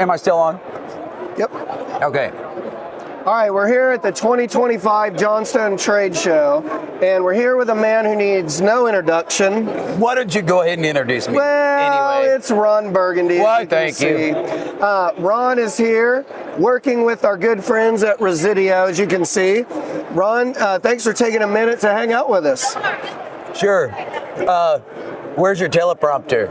Am I still on? Yep. Okay. All right, we're here at the 2025 Johnstone Trade Show, and we're here with a man who needs no introduction. Why don't you go ahead and introduce me? Well, anyway. it's Ron Burgundy. Why, thank you. Ron is here working with our good friends at Resideo, as you can see. Ron, thanks for taking a minute to hang out with us. Sure. Where's your teleprompter?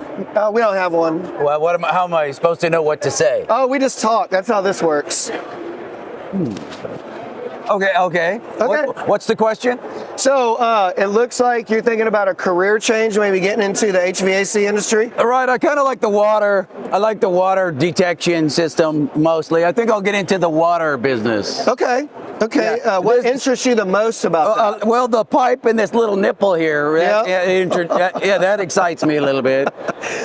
We don't have one. Well, how am I supposed to know what to say? Oh, we just talk. That's how this works. Okay. What's the question? So it looks like you're thinking about a career change, maybe getting into the HVAC industry. All right, I kind of like the water. I like the water detection system mostly. I think I'll get into the water business. Okay. Yeah. What interests you the most about that? Well, the pipe and this little nipple here. That excites me a little bit.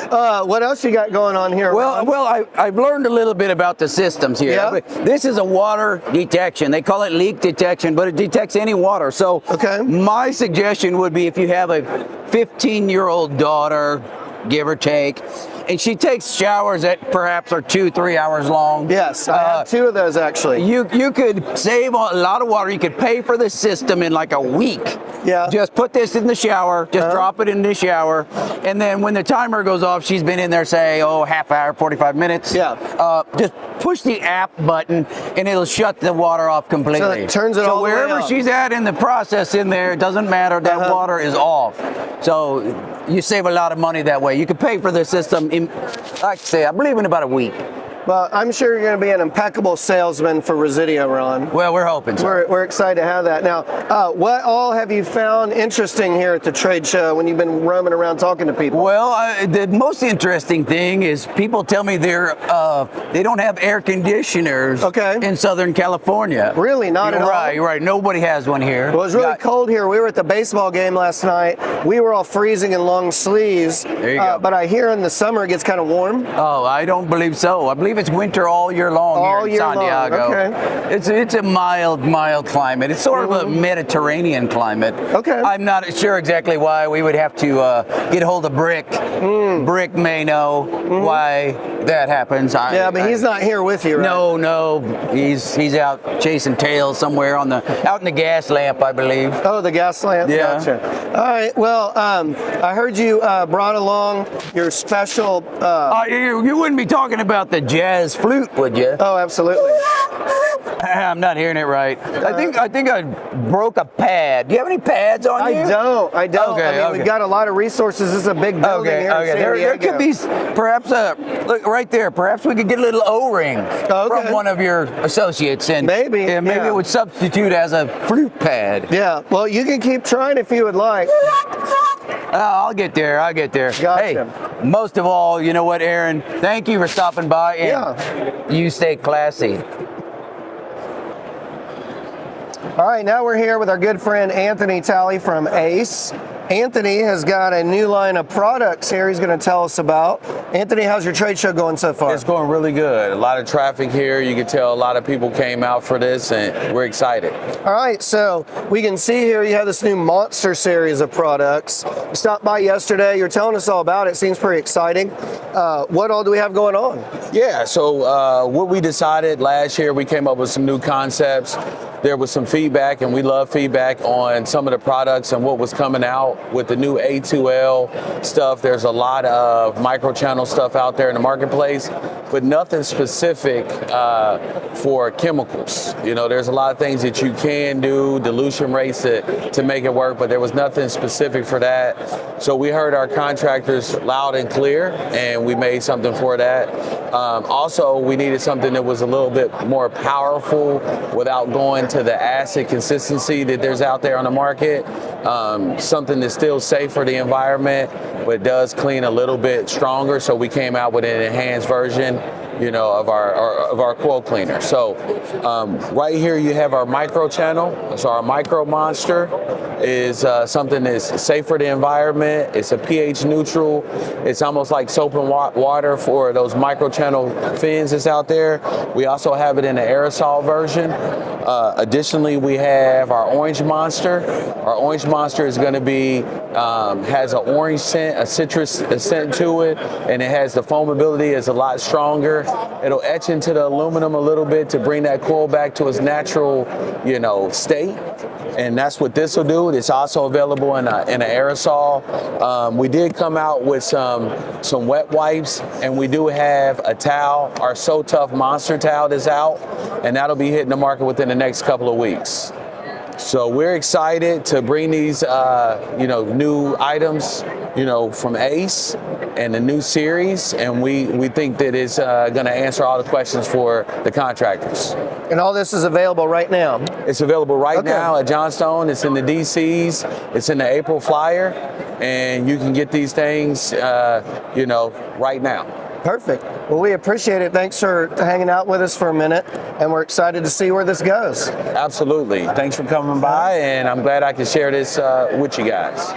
What else you got going on here? Well, I've learned a little bit about the systems here. Yeah. This is a water detection. They call it leak detection, but it detects any water. So my suggestion would be if you have a 15-year-old daughter, give or take, and she takes showers that perhaps are 2-3 hours long. Yes, I have two of those actually. You could save a lot of water. You could pay for the system in like a week. Yeah. Just put this in the shower, just drop it in the shower, and then when the timer goes off, she's been in there, say, half hour, 45 minutes. Yeah. Just push the app button, and it'll shut the water off completely. So it turns it all the way wherever off. she's at in the process in there, it doesn't matter, that water is off. So you save a lot of money that way. You could pay for the system in, like I say, I believe in about a week. Well, I'm sure you're going to be an impeccable salesman for Resideo, Ron. Well, we're hoping so. We're excited to have that. Now, what all have you found interesting here at the trade show when you've been roaming around talking to people? Well, the most interesting thing is people tell me they don't have air conditioners in Southern California. Really? Not at all? Right. Nobody has one here. Well, it was really cold here. We were at the baseball game last night. We were all freezing in long sleeves. There you go. But I hear in the summer it gets kind of warm. Oh, I don't believe so. I believe it's winter all year long here in San Diego. Okay. It's a mild climate. It's sort of a Mediterranean climate. Okay. I'm not sure exactly why. We would have to get a hold of Brick. Brick may know why that happens. But he's not here with you, right? No. He's out chasing tails somewhere out in the gas lamp, I believe. Oh, the gas lamp? Yeah. Gotcha. All right. Well, I heard you brought along your special... you wouldn't be talking about the jazz flute, would you? Oh, absolutely. I'm not hearing it right. I think I broke a pad. Do you have any pads on you? I don't. Okay, we've got a lot of resources. This is a big building here in San Diego. There could be perhaps look right there. Perhaps we could get a little O-ring from one of your associates, and maybe it would substitute as a flute pad. Yeah. Well, you can keep trying if you would like. I'll get there. Gotcha. Hey, most of all, you know what, Aaron? Thank you for stopping by, and you stay classy. All right, now we're here with our good friend Anthony Talley from Ace. Anthony has got a new line of products here he's going to tell us about. Anthony, how's your trade show going so far? It's going really good. A lot of traffic here. You can tell a lot of people came out for this, and we're excited. All right, so we can see here you have this new Monster series of products. You stopped by yesterday. You're telling us all about it. Seems pretty exciting. What all do we have going on? Yeah, so what we decided last year, we came up with some new concepts. There was some feedback, and we love feedback on some of the products and what was coming out with the new A2L stuff. There's a lot of micro-channel stuff out there in the marketplace, but nothing specific for chemicals. You know, there's a lot of things that you can do, dilution rates to make it work, but there was nothing specific for that. So we heard our contractors loud and clear, and we made something for that. Also, we needed something that was a little bit more powerful without going to the acid consistency that there's out there on the market. Something that's still safe for the environment, but does clean a little bit stronger. So we came out with an enhanced version, you know, of our coil cleaner. So right here you have our micro channel. So our micro monster is something that's safe for the environment. It's a pH neutral. It's almost like soap and water for those micro channel fins that's out there. We also have it in the aerosol version. Additionally, we have our Orange Monster. Our Orange Monster is going to be, has an orange scent, a citrus scent to it, and it has the foamability is a lot stronger. It'll etch into the aluminum a little bit to bring that coil back to its natural, state. And that's what this will do. It's also available in an aerosol. We did come out with some wet wipes, and we do have a towel, our So Tough Monster towel is out, and that'll be hitting the market within the next couple of weeks. So we're excited to bring these, new items, from Ace and the new series, and we think that it's going to answer all the questions for the contractors. And all this is available right now? It's available right now at Johnstone. It's in the DCs. It's in the April flyer, and you can get these things, right now. Perfect. Well, we appreciate it. Thanks for hanging out with us for a minute, and we're excited to see where this goes. Absolutely. Thanks for coming by, and I'm glad I could share this with you guys.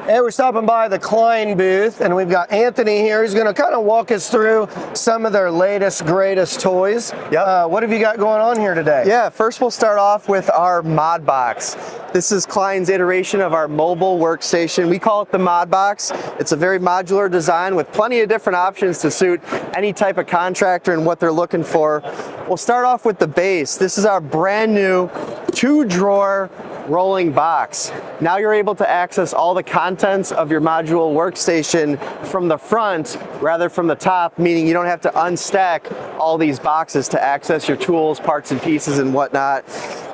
Hey, we're stopping by the Klein booth, and we've got Anthony here. He's going to kind of walk us through some of their latest, greatest toys. Yep. What have you got going on here today? Yeah, first we'll start off with our Mod Box. This is Klein's iteration of our mobile workstation. We call it the Mod Box. It's a very modular design with plenty of different options to suit any type of contractor and what they're looking for. We'll start off with the base. This is our brand new 2-drawer rolling box. Now you're able to access all the contents of your modular workstation from the front rather from the top, meaning you don't have to unstack all these boxes to access your tools, parts and pieces and whatnot.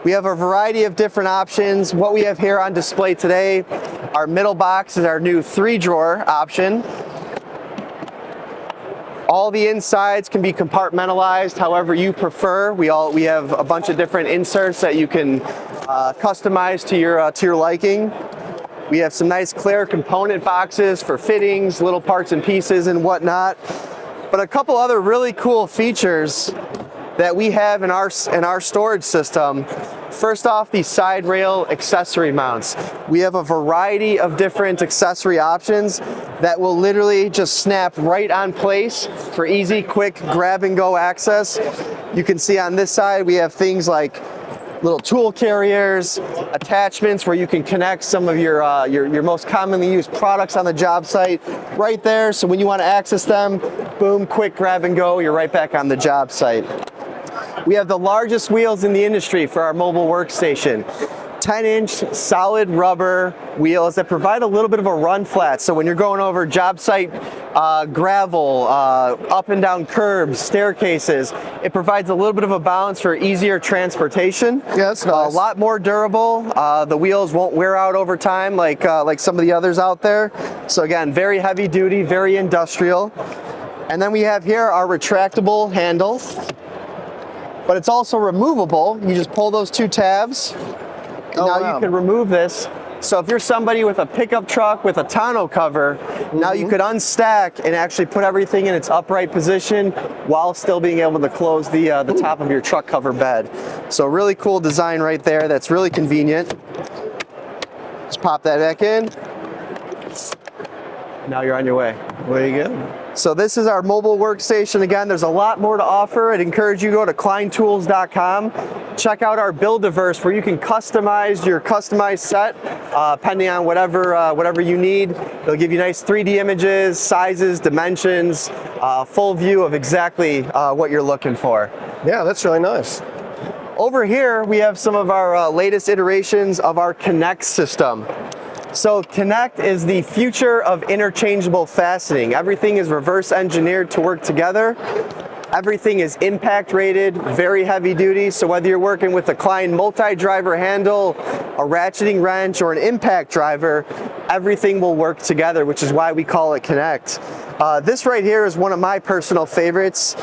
We have a variety of different options. What we have here on display today, our middle box is our new 3-drawer option. All the insides can be compartmentalized however you prefer. We have a bunch of different inserts that you can customize to your liking. We have some nice clear component boxes for fittings, little parts and pieces and whatnot. But a couple other really cool features that we have in our storage system. First off, the side rail accessory mounts. We have a variety of different accessory options that will literally just snap right on place for easy, quick grab and go access. You can see on this side we have things like little tool carriers, attachments where you can connect some of your most commonly used products on the job site right there. So when you want to access them, boom, quick grab and go, you're right back on the job site. We have the largest wheels in the industry for our mobile workstation. 10-inch solid rubber wheels that provide a little bit of a run flat. So when you're going over job site gravel, up and down curbs, staircases, it provides a little bit of a balance for easier transportation. Yeah, that's nice. A lot more durable. The wheels won't wear out over time like some of the others out there. So again, very heavy duty, very industrial. And then we have here our retractable handle. But it's also removable. You just pull those 2 tabs. And now you can remove this. So if you're somebody with a pickup truck with a tonneau cover, now you could unstack and actually put everything in its upright position while still being able to close the top of your truck cover bed. So really cool design right there. That's really convenient. Just pop that back in. Now you're on your way. There you go. So this is our mobile workstation. Again, there's a lot more to offer. I'd encourage you to go to kleintools.com. Check out our Build-A-Verse where you can customize your customized set depending on whatever you need. They'll give you nice 3D images, sizes, dimensions, full view of exactly what you're looking for. Yeah, that's really nice. Over here, we have some of our latest iterations of our Connect system. So Connect is the future of interchangeable fastening. Everything is reverse engineered to work together. Everything is impact rated, very heavy duty. So whether you're working with a Klein multi-driver handle, a ratcheting wrench, or an impact driver, everything will work together, which is why we call it Connect. This right here is one of my personal favorites.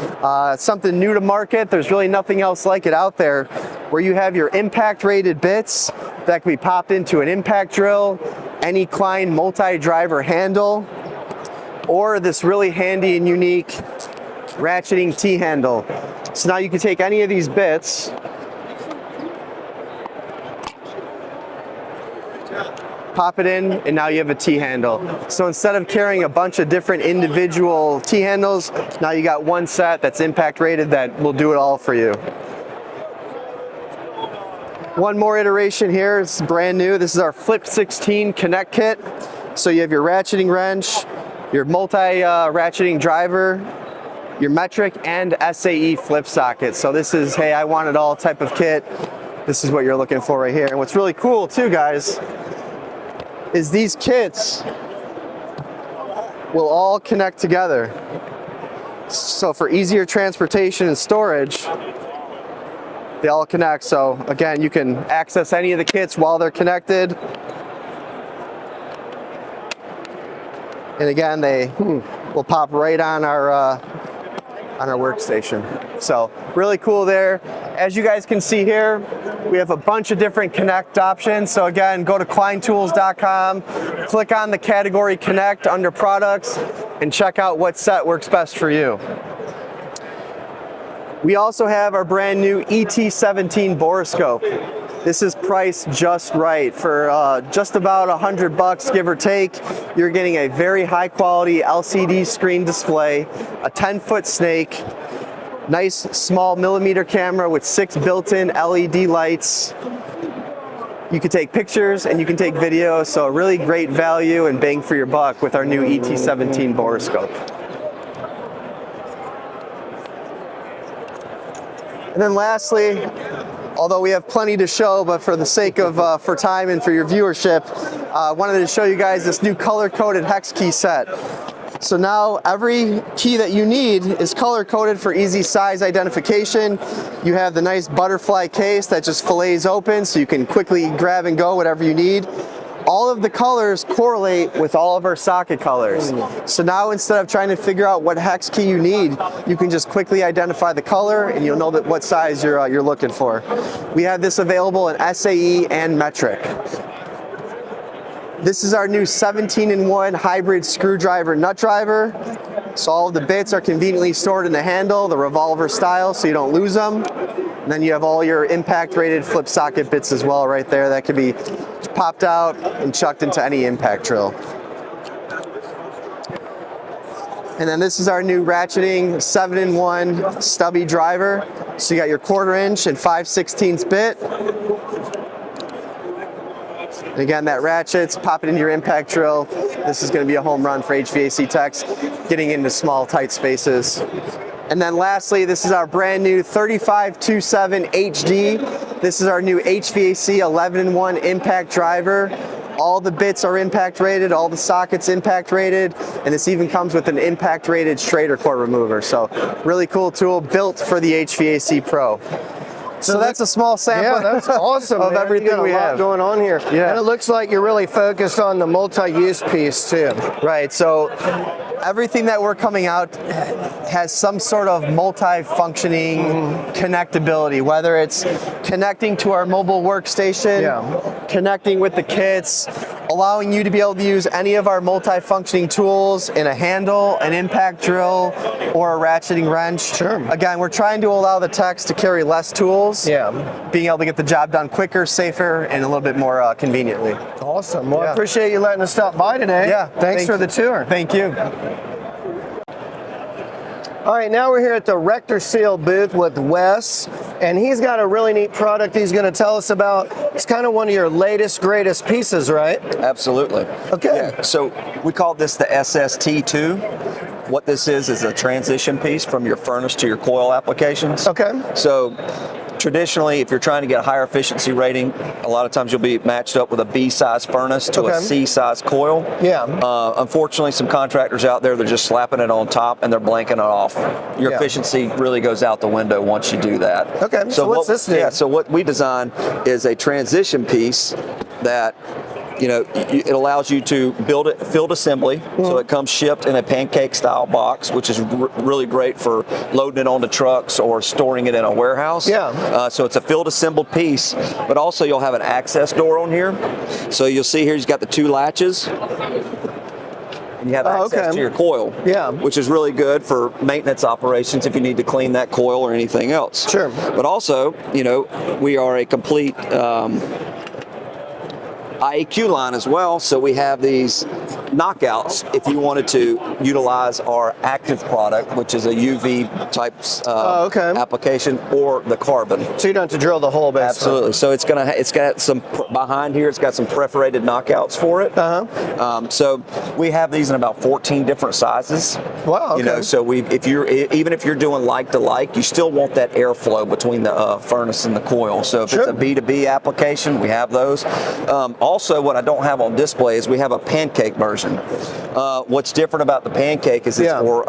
Something new to market. There's really nothing else like it out there, where you have your impact rated bits that can be popped into an impact drill, any Klein multi-driver handle, or this really handy and unique ratcheting T-handle. So now you can take any of these bits pop it in, and now you have a T-handle. So instead of carrying a bunch of different individual T-handles, now you got one set that's impact rated that will do it all for you. One more iteration here, it's brand new. This is our Flip 16 Connect Kit. So you have your ratcheting wrench, your multi-ratcheting driver, your metric, and SAE flip socket. So this is, hey, I want it all type of kit. This is what you're looking for right here. And what's really cool too, guys, is these kits will all connect together. So for easier transportation and storage, they all connect. So again, you can access any of the kits while they're connected. And again, they will pop right on our workstation. So really cool there. As you guys can see here, we have a bunch of different Connect options. So again, go to KleinTools.com, click on the category Connect under products, and check out what set works best for you. We also have our brand new ET17 borescope. This is priced just right for just about $100, give or take. You're getting a very high quality LCD screen display, a 10-foot snake, nice small millimeter camera with 6 built-in LED lights. You can take pictures and you can take video, so a really great value and bang for your buck with our new ET17 borescope. And then lastly, although we have plenty to show, but for the sake of for time and for your viewership, I wanted to show you guys this new color-coded hex key set. So now every key that you need is color-coded for easy size identification. You have the nice butterfly case that just fillets open so you can quickly grab and go whatever you need. All of the colors correlate with all of our socket colors. So now instead of trying to figure out what hex key you need, you can just quickly identify the color and you'll know that what size you're looking for. We have this available in SAE and metric. This is our new 17-in-1 hybrid screwdriver nut driver. So all of the bits are conveniently stored in the handle, the revolver style, so you don't lose them. And then you have all your impact rated flip socket bits as well right there that can be popped out and chucked into any impact drill. And then this is our new ratcheting 7-in-1 stubby driver. So you got your 1/4 inch and 5/16 bit. And again, that ratchets, pop it into your impact drill. This is going to be a home run for HVAC techs getting into small, tight spaces. And then lastly, this is our brand new 3527 HD. This is our new HVAC 11-in-1 impact driver. All the bits are impact rated, all the sockets impact rated, and this even comes with an impact rated Schrader core remover. So really cool tool built for the HVAC Pro. So that's a small sample. Yeah, that's awesome, of man. everything we have going on here. Yeah. And it looks like you're really focused on the multi-use piece too. Right. So everything that we're coming out has some sort of multi-functioning connectability, whether it's connecting to our mobile workstation, connecting with the kits, allowing you to be able to use any of our multi-functioning tools in a handle, an impact drill, or a ratcheting wrench. Sure. Again, we're trying to allow the techs to carry less tools, being able to get the job done quicker, safer, and a little bit more conveniently. Awesome. Well, I appreciate you letting us stop by today. Yeah. Thanks for the tour. Thank you. All right, now we're here at the Rector Seal booth with Wes, and he's got a really neat product he's going to tell us about. It's kind of one of your latest, greatest pieces, right? Absolutely. Okay. Yeah, so we call this the SST2. What this is a transition piece from your furnace to your coil applications. Okay. So traditionally, if you're trying to get a higher efficiency rating, a lot of times you'll be matched up with a B-size furnace to a C-size coil. Yeah. Unfortunately, some contractors out there, they're just slapping it on top and they're blanking it off. Your efficiency really goes out the window once you do that. Okay, so what's this do? Yeah, so what we designed is a transition piece that it allows you to build it field assembly, so it comes shipped in a pancake style box, which is really great for loading it onto trucks or storing it in a warehouse. Yeah. So it's a field assembled piece, but also you'll have an access door on here. So you'll see here he's got the 2 latches. And you have access to your coil, which is really good for maintenance operations if you need to clean that coil or anything else. Sure. But also, we are a complete IEQ line as well. So we have these knockouts if you wanted to utilize our active product, which is a UV type application, or the carbon. So you don't have to drill the hole, basically. Absolutely. So it's got some behind here. It's got some perforated knockouts for it. So we have these in about 14 different sizes. Wow. Okay. You know, so even if you're doing like to like, you still want that airflow between the furnace and the coil. So if it's a B2B application, we have those. Also, what I don't have on display is we have a pancake version. What's different about the pancake is it's for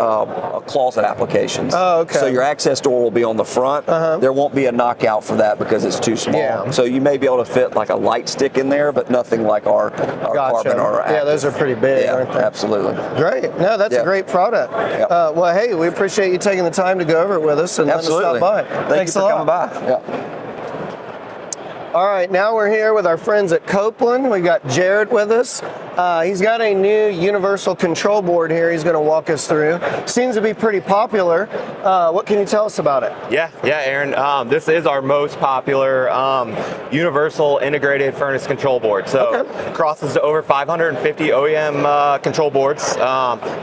closet applications. Oh, okay. So your access door will be on the front. There won't be a knockout for that because it's too small. Yeah. So you may be able to fit like a light stick in there, but nothing like our carbon or our active. Yeah, those are pretty big, aren't they? Absolutely. Great. No, that's a great product. Well, hey, we appreciate you taking the time to go over it with us and letting us stop by. Thanks for coming by. All right, now we're here with our friends at Copeland. We got Jared with us. He's got a new universal control board here he's going to walk us through. Seems to be pretty popular. What can you tell us about it? Yeah, Aaron. This is our most popular universal integrated furnace control board. So it crosses to over 550 OEM control boards.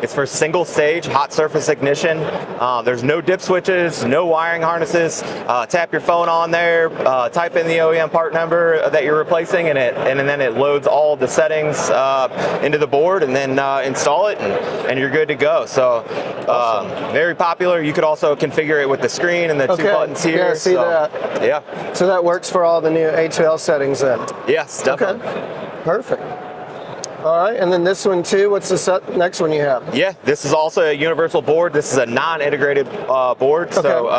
It's for single stage hot surface ignition. There's no dip switches, no wiring harnesses. Tap your phone on there, type in the OEM part number that you're replacing, and then it loads all the settings into the board, and then install it, and you're good to go. So very popular. You could also configure it with the screen and the two buttons here. Yeah, I see that. Yeah. So that works for all the new A2L settings then? Yes, definitely. Okay. Perfect. All right, and then this one too. What's the next one you have? Yeah, this is also a universal board. This is a non-integrated board, so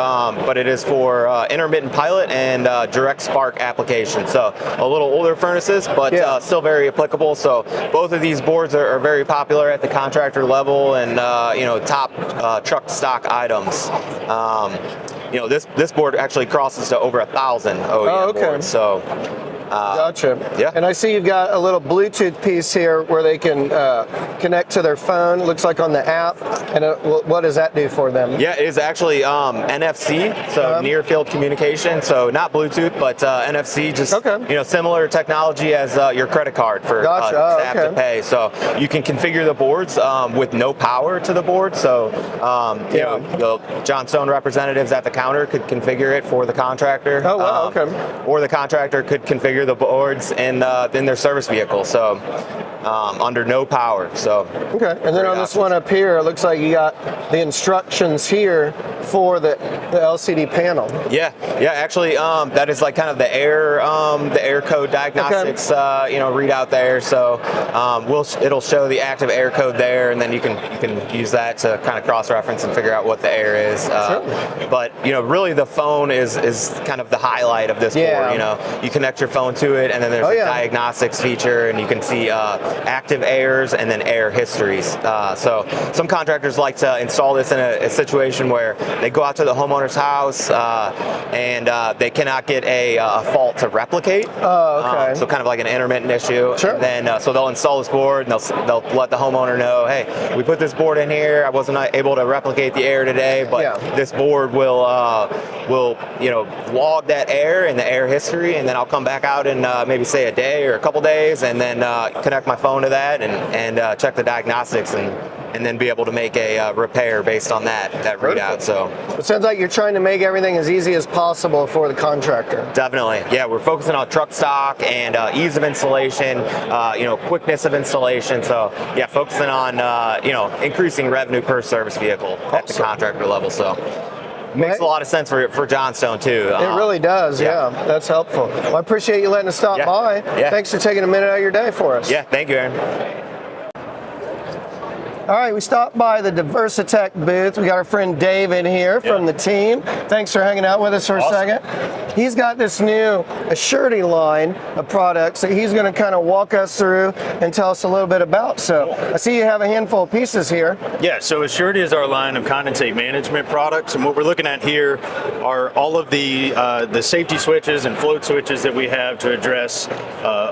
but it is for intermittent pilot and direct spark application. So a little older furnaces, but still very applicable. So both of these boards are very popular at the contractor level, and top truck stock items. This board actually crosses to over 1,000 OEM boards. So. Gotcha. Yeah. And I see you've got a little Bluetooth piece here where they can connect to their phone. It looks like on the app. And what does that do for them? Yeah, it is actually NFC, so near field communication. So not Bluetooth, but NFC, just similar technology as your credit card for tap to pay. So you can configure the boards with no power to the board. So the Johnstone representatives at the counter could configure it for the contractor. Oh wow. Or the contractor could configure the boards in their service vehicle, so under no power. So and then on this one up here, it looks like you got the instructions here for the LCD panel. Actually that is like kind of the air code diagnostics readout there. So it'll show the active air code there, and then you can use that to kind of cross-reference and figure out what the air is. But really the phone is kind of the highlight of this board. You connect your phone to it, and then there's a diagnostics feature, and you can see active airs and then air histories. So some contractors like to install this in a situation where they go out to the homeowner's house and they cannot get a fault to replicate. So kind of like an intermittent issue. And then so they'll install this board, and they'll let the homeowner know, hey, we put this board in here. I wasn't able to replicate the air today, but this board will log that air and the air history, and then I'll come back out in maybe say a day or a couple days, and then connect my phone to that and check the diagnostics, and then be able to make a repair based on that readout. So it sounds like you're trying to make everything as easy as possible for the contractor. Definitely, we're focusing on truck stock and ease of installation, quickness of installation. So focusing on increasing revenue per service vehicle at the contractor level. So. Makes a lot of sense for Johnstone too. It really does, that's helpful. Well, I appreciate you letting us stop by. Thanks for taking a minute out of your day for us. Thank you, Aaron. All right, we stopped by the Diversitech booth. We got our friend Dave in here from the team. Thanks for hanging out with us for a second. He's got this new Assurity line of products that he's going to kind of walk us through and tell us a little bit about. So I see you have a handful of pieces here. Yeah, so Assurity is our line of condensate management products, and what we're looking at here are all of the safety switches and float switches that we have to address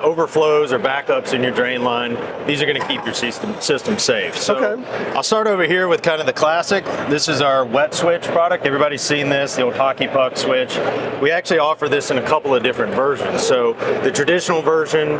overflows or backups in your drain line. These are going to keep your system safe. So I'll start over here with kind of the classic. This is our wet switch product. Everybody's seen this, the old hockey puck switch. We actually offer this in a couple of different versions. So the traditional version,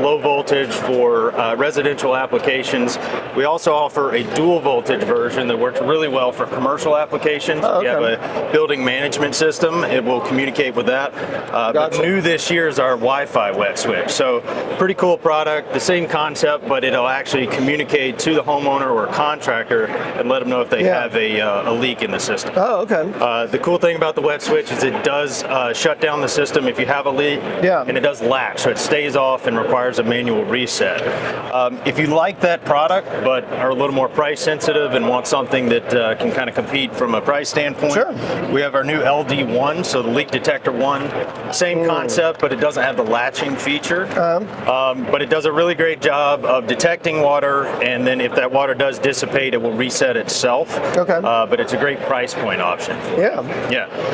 low voltage for residential applications. We also offer a dual voltage version that works really well for commercial applications. You have a building management system, it will communicate with that. But new this year is our Wi-Fi wet switch. So pretty cool product, the same concept, but it'll actually communicate to the homeowner or contractor and let them know if they have a leak in the system. The cool thing about the wet switch is it does shut down the system if you have a leak, and it does latch, so it stays off and requires a manual reset. If you like that product but are a little more price sensitive and want something that can kind of compete from a price standpoint, we have our new LD1, so the leak detector 1. Same concept, but it doesn't have the latching feature. But it does a really great job of detecting water, and then if that water does dissipate, it will reset itself. But it's a great price point option.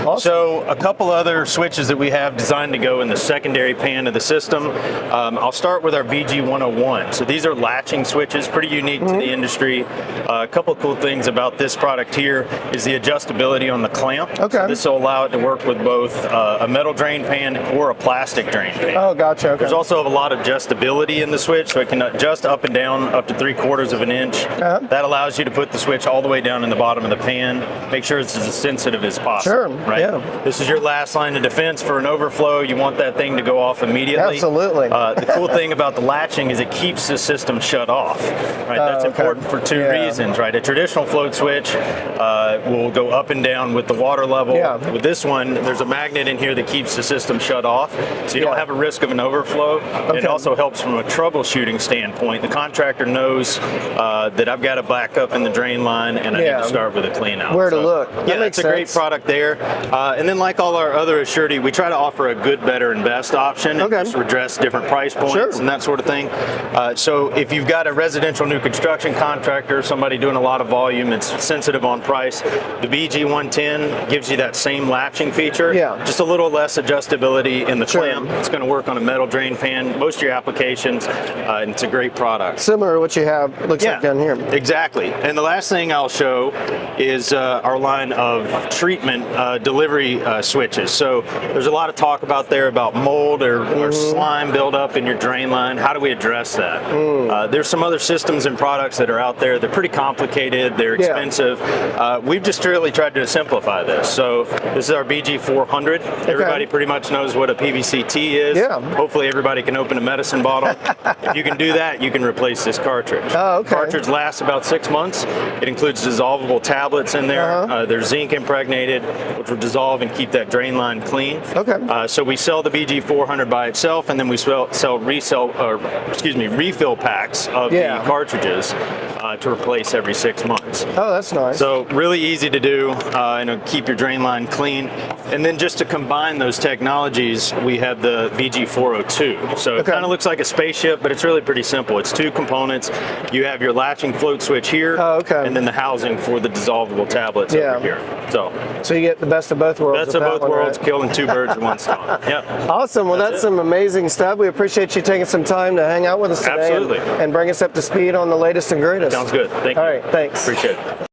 Awesome. So a couple other switches that we have designed to go in the secondary pan of the system. I'll start with our BG101. So these are latching switches, pretty unique to the industry. A couple of cool things about this product here is the adjustability on the clamp. So this will allow it to work with both a metal drain pan or a plastic drain pan. There's also a lot of adjustability in the switch, so it can adjust up and down up to 3/4 of an inch. That allows you to put the switch all the way down in the bottom of the pan. Make sure it's as sensitive as possible. This is your last line of defense for an overflow. You want that thing to go off immediately. The cool thing about the latching is it keeps the system shut off. That's important for two reasons. A traditional float switch will go up and down with the water level. With this one, there's a magnet in here that keeps the system shut off, so you don't have a risk of an overflow. It also helps from a troubleshooting standpoint. The contractor knows that I've got to back up in the drain line and I need to start with a clean out. Where to look. It's a great product there. And then like all our other Assurity, we try to offer a good, better, and best option and just address different price points and that sort of thing. So if you've got a residential new construction contractor, somebody doing a lot of volume, it's sensitive on price, the BG110 gives you that same latching feature, just a little less adjustability in the clamp. It's going to work on a metal drain pan, most of your applications, and it's a great product. Similar to what you have, looks like down here. Exactly. And the last thing I'll show is our line of treatment delivery switches. So there's a lot of talk out there about mold or slime buildup in your drain line. How do we address that? There's some other systems and products that are out there. They're pretty complicated. They're expensive. We've just really tried to simplify this. So this is our BG400. Everybody pretty much knows what a PVC-T is. Hopefully everybody can open a medicine bottle. If you can do that, you can replace this cartridge. The cartridge lasts about 6 months. It includes dissolvable tablets in there. They're zinc impregnated, which will dissolve and keep that drain line clean. So we sell the BG400 by itself, and then we sell refill packs of the cartridges to replace every 6 months. That's nice. So really easy to do, and keep your drain line clean. And then just to combine those technologies, we have the VG402. So it kind of looks like a spaceship, but it's really pretty simple. It's two components. You have your latching float switch here, and then the housing for the dissolvable tablets over here. So you get the best of both worlds. Best of both worlds, killing two birds with one stone. Awesome. Well, that's some amazing stuff. We appreciate you taking some time to hang out with us today and bring us up to speed on the latest and greatest. Sounds good. Thank you. All right. Thanks. Appreciate it.